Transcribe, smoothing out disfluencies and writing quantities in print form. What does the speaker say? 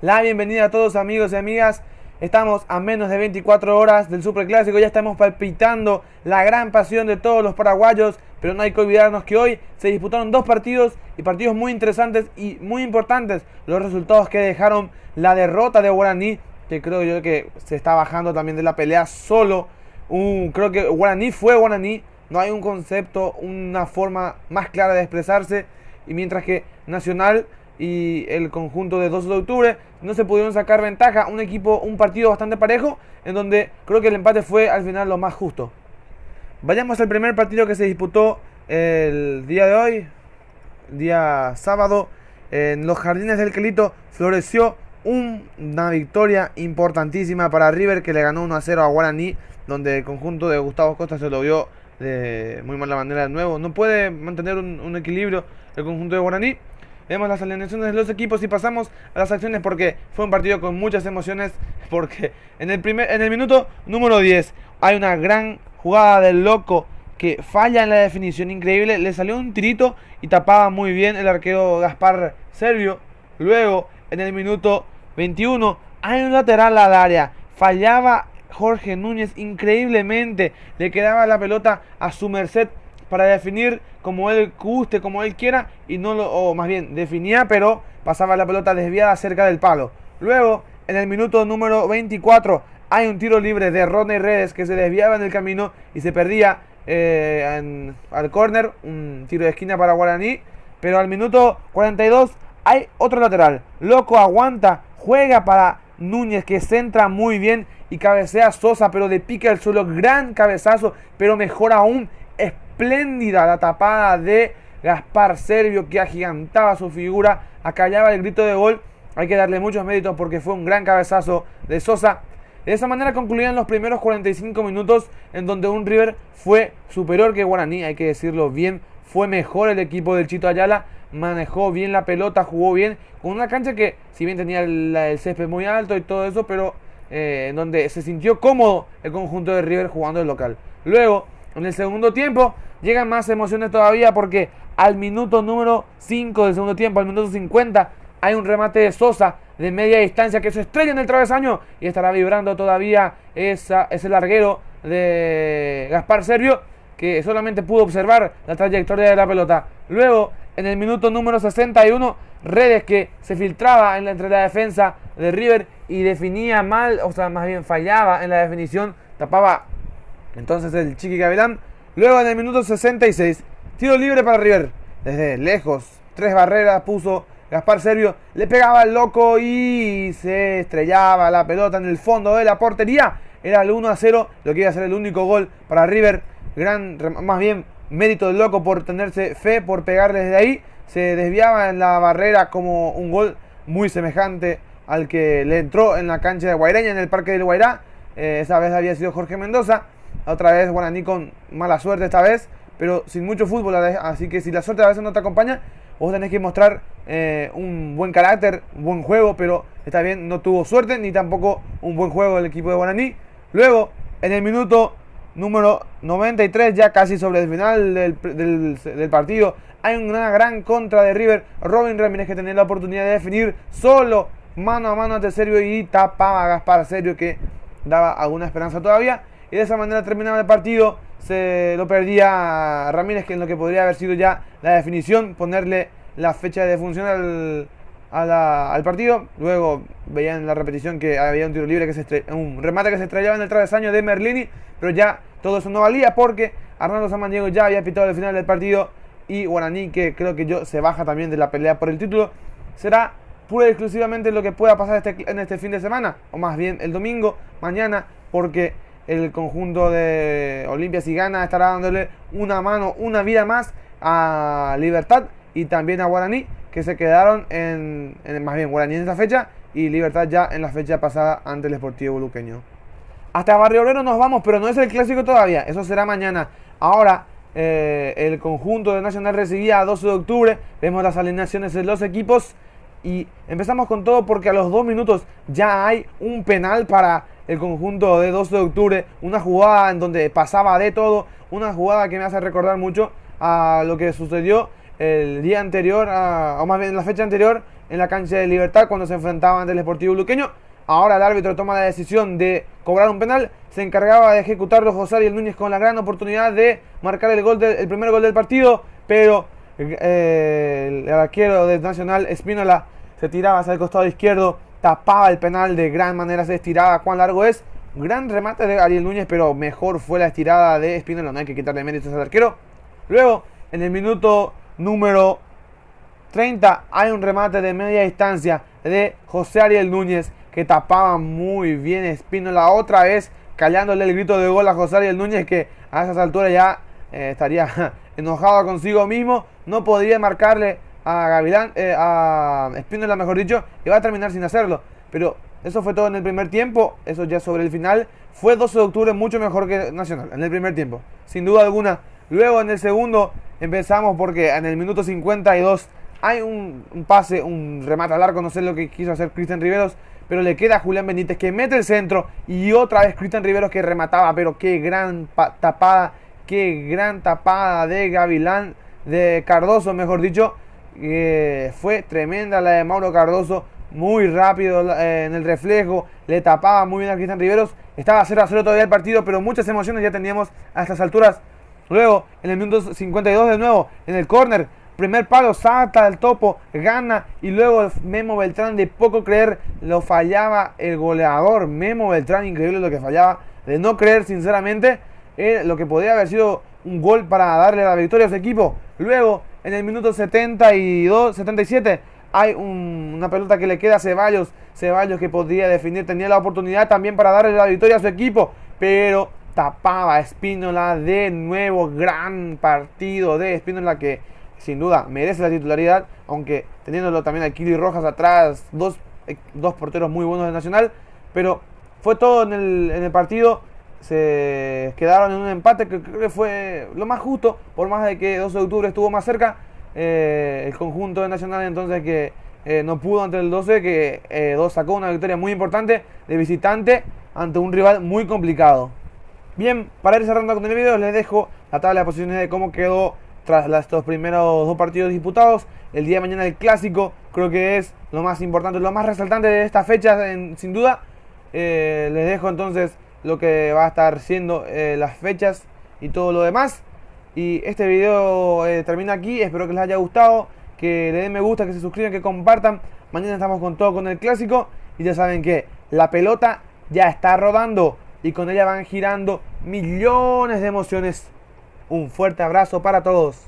la bienvenida a todos amigos y amigas. Estamos a menos de 24 horas del Superclásico, ya estamos palpitando la gran pasión de todos los paraguayos, pero no hay que olvidarnos que hoy se disputaron dos partidos y partidos muy interesantes y muy importantes. Los resultados que dejaron la derrota de Guaraní, que creo yo que se está bajando también de la pelea solo. Creo que Guaraní fue Guaraní, no hay un concepto, una forma más clara de expresarse, y mientras que Nacional y el conjunto de 12 de octubre no se pudieron sacar ventaja. Un partido bastante parejo, en donde creo que el empate fue al final lo más justo. Vayamos al primer partido que se disputó el día de hoy, día sábado, en los Jardines del Quelito. Floreció una victoria importantísima para River, que le ganó 1-0 a Guaraní, donde el conjunto de Gustavo Costa se lo vio de muy mala manera de nuevo. No puede mantener un equilibrio el conjunto de Guaraní. Vemos las alineaciones de los equipos y pasamos a las acciones, porque fue un partido con muchas emociones. Porque en el minuto número 10 hay una gran jugada del Loco que falla en la definición, increíble. Le salió un tirito y tapaba muy bien el arquero Gaspar Servio. Luego en el minuto 21 hay un lateral al área, fallaba Jorge Núñez increíblemente, le quedaba la pelota a su merced para definir como él guste, como él quiera, y o más bien definía, pero pasaba la pelota desviada cerca del palo. Luego, en el minuto número 24, hay un tiro libre de Rodney Redes que se desviaba en el camino y se perdía al córner, un tiro de esquina para Guaraní. Pero al minuto 42 hay otro lateral. Loco aguanta, juega para Núñez, que centra muy bien y cabecea Sosa, pero de pique al suelo, gran cabezazo, pero mejor aún, espléndida la tapada de Gaspar Servio, que agigantaba su figura, acallaba el grito de gol. Hay que darle muchos méritos porque fue un gran cabezazo de Sosa. De esa manera concluían los primeros 45 minutos, en donde un River fue superior que Guaraní, hay que decirlo bien. Fue mejor el equipo del Chito Ayala, manejó bien la pelota, jugó bien, con una cancha que, si bien tenía el césped muy alto y todo eso, pero en donde se sintió cómodo el conjunto de River jugando el local. Luego, en el segundo tiempo, llegan más emociones todavía, porque al minuto número 5 del segundo tiempo, al minuto 50, hay un remate de Sosa de media distancia que se estrella en el travesaño y estará vibrando todavía ese larguero de Gaspar Servio, que solamente pudo observar la trayectoria de la pelota. Luego, en el minuto número 61, Redes, que se filtraba entre la defensa de River y definía mal, o sea, más bien fallaba en la definición, tapaba entonces el Chiqui Gavilán. Luego, en el minuto 66, tiro libre para River, desde lejos, 3 barreras puso Gaspar Servio, le pegaba al Loco y se estrellaba la pelota en el fondo de la portería. Era el 1-0, lo que iba a ser el único gol para River. Más bien mérito del Loco por tenerse fe, por pegarle desde ahí. Se desviaba en la barrera como un gol muy semejante al que le entró en la cancha de Guaireña, en el Parque del Guairá. Esa vez había sido Jorge Mendoza. Otra vez Guaraní con mala suerte esta vez, pero sin mucho fútbol. Así que si la suerte a veces no te acompaña, vos tenés que mostrar un buen carácter, un buen juego. Pero está bien, no tuvo suerte ni tampoco un buen juego el equipo de Guaraní. Luego, en el minuto número 93, ya casi sobre el final del partido, hay una gran contra de River. Robin Ramírez, que tenía la oportunidad de definir solo mano a mano ante Servio y tapaba a Gaspar Servio, que daba alguna esperanza todavía. Y de esa manera terminaba el partido. Se lo perdía Ramírez, que en lo que podría haber sido ya la definición, ponerle la fecha de defunción al partido. Luego veían en la repetición que había un tiro libre, un remate que se estrellaba en el travesaño de Merlini, pero ya todo eso no valía, porque Arnaldo Samaniego ya había pitado el final del partido. Y Guaraní, que creo que se baja también de la pelea por el título, será pura y exclusivamente lo que pueda pasar en este fin de semana, o más bien el domingo, mañana, porque el conjunto de Olimpia, si gana, estará dándole una vida más a Libertad y también a Guaraní, que se quedaron más bien Guaraní en esta fecha y Libertad ya en la fecha pasada ante el Sportivo Luqueño. Hasta Barrio Obrero nos vamos, pero no es el clásico todavía, eso será mañana. Ahora el conjunto de Nacional recibía a 12 de octubre, vemos las alineaciones de los equipos y empezamos con todo, porque a los 2 minutos ya hay un penal para el conjunto de 12 de octubre, una jugada en donde pasaba de todo, una jugada que me hace recordar mucho a lo que sucedió el día anterior, o más bien la fecha anterior, en la cancha de Libertad cuando se enfrentaban ante el Sportivo Luqueño. Ahora el árbitro toma la decisión de cobrar un penal. Se encargaba de ejecutarlo José Ariel Núñez con la gran oportunidad de marcar el primer gol del partido. Pero el arquero de Nacional, Espínola, se tiraba hacia el costado izquierdo, tapaba el penal de gran manera, se estiraba. ¿Cuán largo es? Gran remate de Ariel Núñez, pero mejor fue la estirada de Espínola. No hay que quitarle méritos al arquero. Luego, en el minuto número 30, hay un remate de media distancia de José Ariel Núñez que tapaba muy bien Espínola, otra vez callándole el grito de gol a José Ariel Núñez, que a esas alturas ya estaría enojado consigo mismo. No podría marcarle a Gavilán, a Espínola mejor dicho, y va a terminar sin hacerlo. Pero eso fue todo en el primer tiempo. Eso ya sobre el final. Fue 12 de octubre mucho mejor que Nacional en el primer tiempo, sin duda alguna. Luego en el segundo empezamos porque en el minuto 52 hay un pase, un remate al arco, no sé lo que quiso hacer Cristian Riveros, pero le queda a Julián Benítez que mete el centro y otra vez Cristian Riveros que remataba, pero qué gran tapada de Gavilán, de Cardoso mejor dicho. Fue tremenda la de Mauro Cardoso, muy rápido en el reflejo, le tapaba muy bien a Cristian Riveros. Estaba 0-0 todavía el partido, pero muchas emociones ya teníamos a estas alturas. Luego, en el minuto 52 de nuevo, en el córner, primer palo, salta el topo, gana, y luego Memo Beltrán, de poco creer, lo fallaba el goleador. Memo Beltrán, increíble lo que fallaba, de no creer sinceramente, lo que podría haber sido un gol para darle la victoria a su equipo. Luego, en el minuto 77, hay una pelota que le queda a Ceballos que podría definir, tenía la oportunidad también para darle la victoria a su equipo, pero tapaba Espínola de nuevo. Gran partido de Espínola que sin duda merece la titularidad, aunque teniéndolo también a Kili Rojas atrás, dos porteros muy buenos de Nacional. Pero fue todo en el partido. Se quedaron en un empate que creo que fue lo más justo, por más de que 12 de octubre estuvo más cerca. El conjunto de Nacional entonces que no pudo ante el 12, que sacó una victoria muy importante de visitante ante un rival muy complicado. Bien, para ir cerrando con el video les dejo la tabla de posiciones de cómo quedó tras estos primeros dos partidos disputados. El día de mañana el clásico creo que es lo más importante, lo más resaltante de esta fecha sin duda. Les dejo entonces lo que va a estar siendo las fechas y todo lo demás. Y este video termina aquí, espero que les haya gustado, que le den me gusta, que se suscriban, que compartan. Mañana estamos con todo con el clásico y ya saben que la pelota ya está rodando y con ella van girando millones de emociones. Un fuerte abrazo para todos.